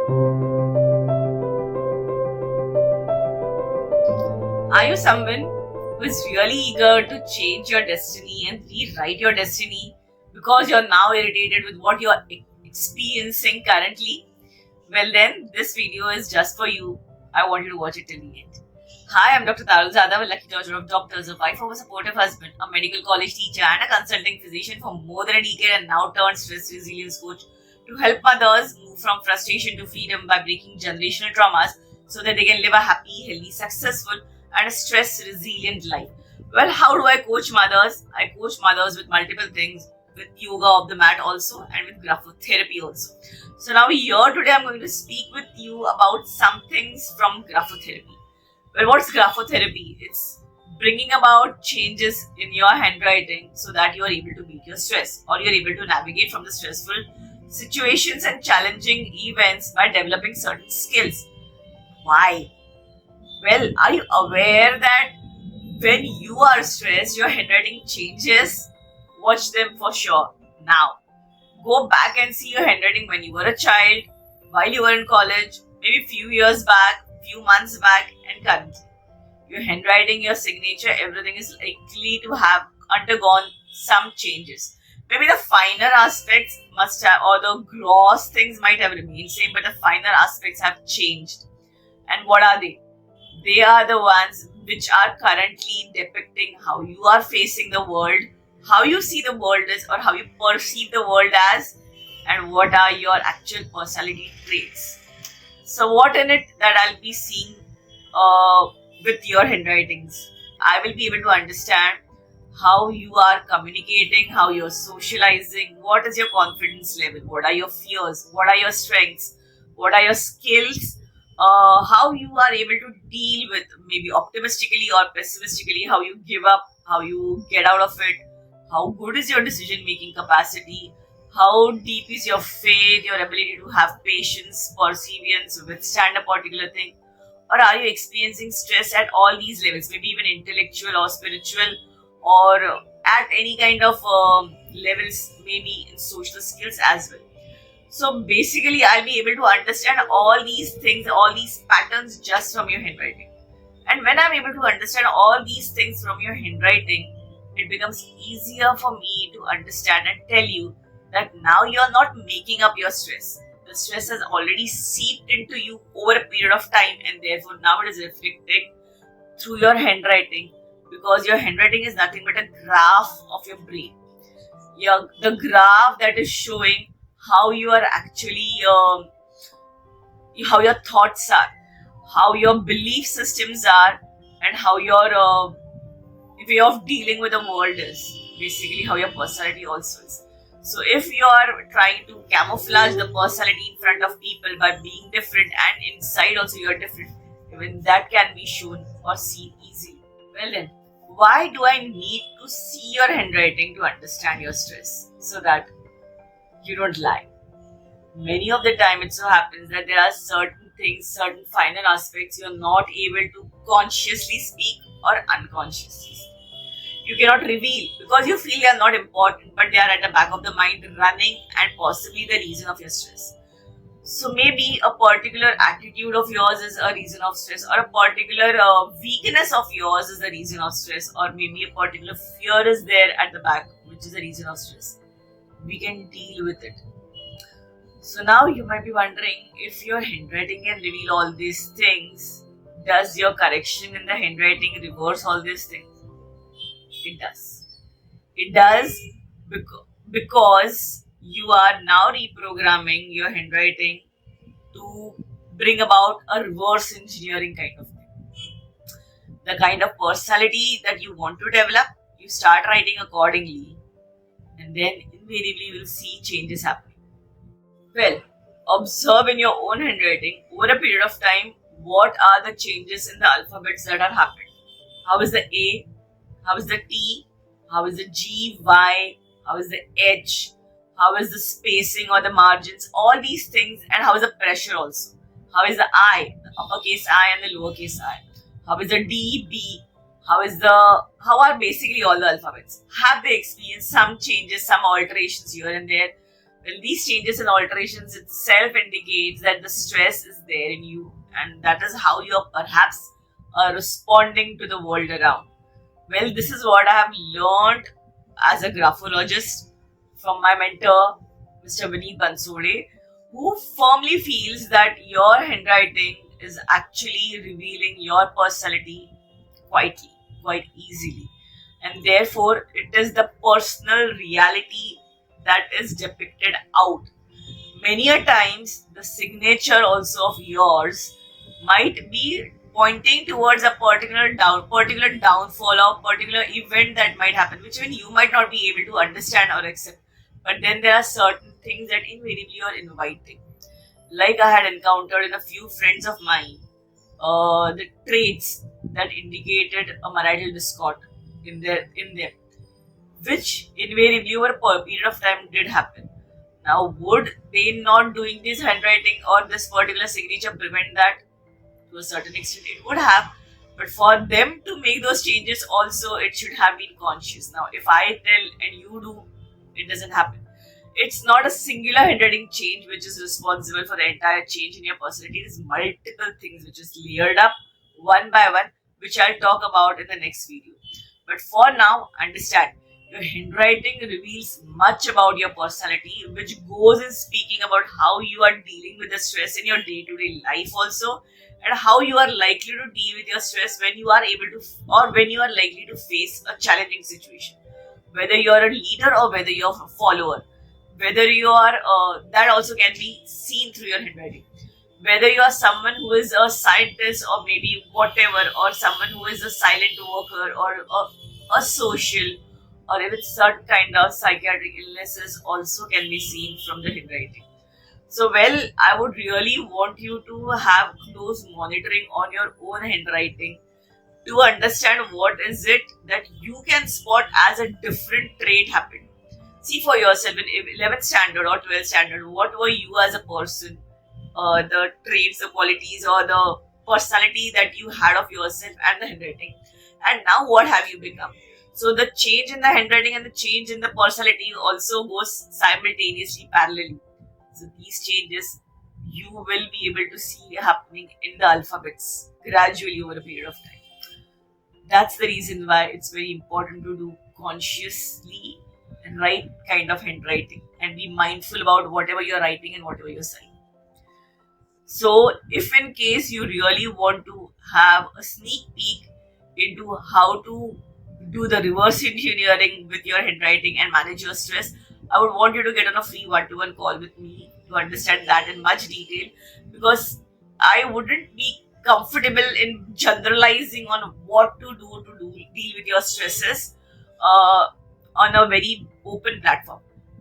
Are you someone who is really eager to change your destiny and rewrite your destiny because you're now irritated with what you're experiencing currently? Well, then, this video is just for you. I want you to watch it till the end. Hi, I'm Dr. Tarulzada, a lucky daughter of doctors, a wife of a supportive husband, a medical college teacher, and a consulting physician for more than a decade, and now turned stress resilience coach to help mothers move from frustration to freedom by breaking generational traumas so that they can live a happy, healthy, successful, and a stress resilient life. Well, how do I coach mothers? I coach mothers with multiple things, with yoga of the mat also, and with graphotherapy also. So now here today I'm going to speak with you about some things from graphotherapy. Well, what's graphotherapy? It's bringing about changes in your handwriting so that you are able to beat your stress, or you're able to navigate from the stressful situations and challenging events by developing certain skills. Why? Well, are you aware that when you are stressed, your handwriting changes? Watch them for sure. Now, go back and see your handwriting when you were a child, while you were in college, maybe few years back, few months back, and currently. Your handwriting, your signature, everything is likely to have undergone some changes. Maybe the finer aspects must have, or the gross things might have remained same, but the finer aspects have changed. And what are they? They are the ones which are currently depicting how you are facing the world, how you see the world as, or how you perceive the world as, and what are your actual personality traits. So what in it that I'll be seeing with your handwritings? I will be able to understand how you are communicating, how you're socializing, what is your confidence level, what are your fears, what are your strengths, what are your skills, how you are able to deal with maybe optimistically or pessimistically, how you give up, how you get out of it, how good is your decision making capacity, how deep is your faith, your ability to have patience, perseverance, withstand a particular thing, or are you experiencing stress at all these levels, maybe even intellectual or spiritual, or at any kind of levels, maybe in social skills as well. So basically, I'll be able to understand all these things, all these patterns just from your handwriting. And when I'm able to understand all these things from your handwriting, it becomes easier for me to understand and tell you that now you're not making up your stress. The stress has already seeped into you over a period of time, and therefore now it is reflecting through your handwriting, because your handwriting is nothing but a graph of your brain. The graph that is showing how you are actually, how your thoughts are, how your belief systems are, and how your way of dealing with the world is. Basically, how your personality also is. So, if you are trying to camouflage the personality in front of people by being different, and inside also you are different, even that can be shown or seen easily. Well then, why do I need to see your handwriting to understand your stress? So that you don't lie. Many of the time it so happens that there are certain things, certain final aspects you're not able to consciously speak or unconsciously speak. You cannot reveal because you feel they are not important, but they are at the back of the mind running and possibly the reason of your stress. So maybe a particular attitude of yours is a reason of stress, or a particular weakness of yours is the reason of stress, or maybe a particular fear is there at the back which is the reason of stress. We can deal with it. So now you might be wondering, if your handwriting can reveal all these things, does your correction in the handwriting reverse all these things? It does. It does because you are now reprogramming your handwriting to bring about a reverse engineering kind of thing. The kind of personality that you want to develop, you start writing accordingly, and then invariably you will see changes happening. Well, observe in your own handwriting over a period of time what are the changes in the alphabets that are happening. How is the A? How is the T? How is the G, Y? How is the H? How is the spacing or the margins? All these things, and how is the pressure also? How is the I, the uppercase I and the lowercase I? How is the D, B? How are basically all the alphabets? Have they experienced some changes, some alterations here and there? Well, these changes and alterations itself indicates that the stress is there in you, and that is how you're perhaps responding to the world around. Well, this is what I have learned as a graphologist from my mentor, Mr. Vineet Bansode, who firmly feels that your handwriting is actually revealing your personality quietly, quite easily. And therefore, it is the personal reality that is depicted out. Many a times, the signature also of yours might be pointing towards a particular downfall or particular event that might happen, which even you might not be able to understand or accept. But then there are certain things that invariably are inviting. Like I had encountered in a few friends of mine, the traits that indicated a marital discord in them, which invariably over a period of time did happen. Now, would they not doing this handwriting or this particular signature prevent that? To a certain extent, it would have. But for them to make those changes, also, it should have been conscious. Now, if I tell and you do, it doesn't happen. It's not a singular handwriting change which is responsible for the entire change in your personality. It is multiple things which is layered up one by one, which I'll talk about in the next video. But for now, understand your handwriting reveals much about your personality, which goes in speaking about how you are dealing with the stress in your day to day life, also, and how you are likely to deal with your stress when you are able to, or when you are likely to face a challenging situation. Whether you are a leader or whether you're a follower, whether you are, that also can be seen through your handwriting. Whether you are someone who is a scientist or maybe whatever, or someone who is a silent worker or a social, or even certain kind of psychiatric illnesses also can be seen from the handwriting. So, well, I would really want you to have close monitoring on your own handwriting to understand what is it that you can spot as a different trait happened. See for yourself in 11th standard or 12th standard, what were you as a person, the traits, the qualities, or the personality that you had of yourself and the handwriting. And now what have you become? So the change in the handwriting and the change in the personality also goes simultaneously, parallelly. So these changes you will be able to see happening in the alphabets gradually over a period of time. That's the reason why it's very important to do consciously right kind of handwriting and be mindful about whatever you're writing and whatever you're saying. So, if in case you really want to have a sneak peek into how to do the reverse engineering with your handwriting and manage your stress, I would want you to get on a free one-to-one call with me to understand that in much detail, because I wouldn't be comfortable in generalizing on what to do deal with your stresses on a very open platform.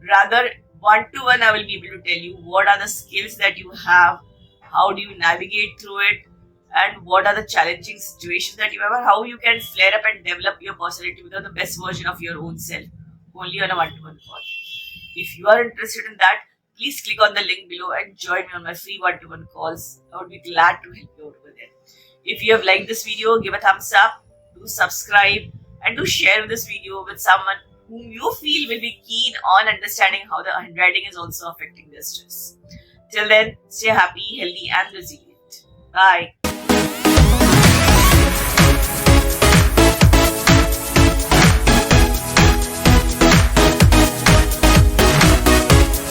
Rather, one-to-one, I will be able to tell you what are the skills that you have, how do you navigate through it, and what are the challenging situations that you have, and how you can flare up and develop your personality to become the best version of your own self only on a one-to-one call. If you are interested in that, please click on the link below and join me on my free one-to-one calls. I would be glad to help you out over there. If you have liked this video, give a thumbs up, do subscribe, and do share this video with someone whom you feel will be keen on understanding how the handwriting is also affecting their stress. Till then, stay happy, healthy, and resilient. Bye.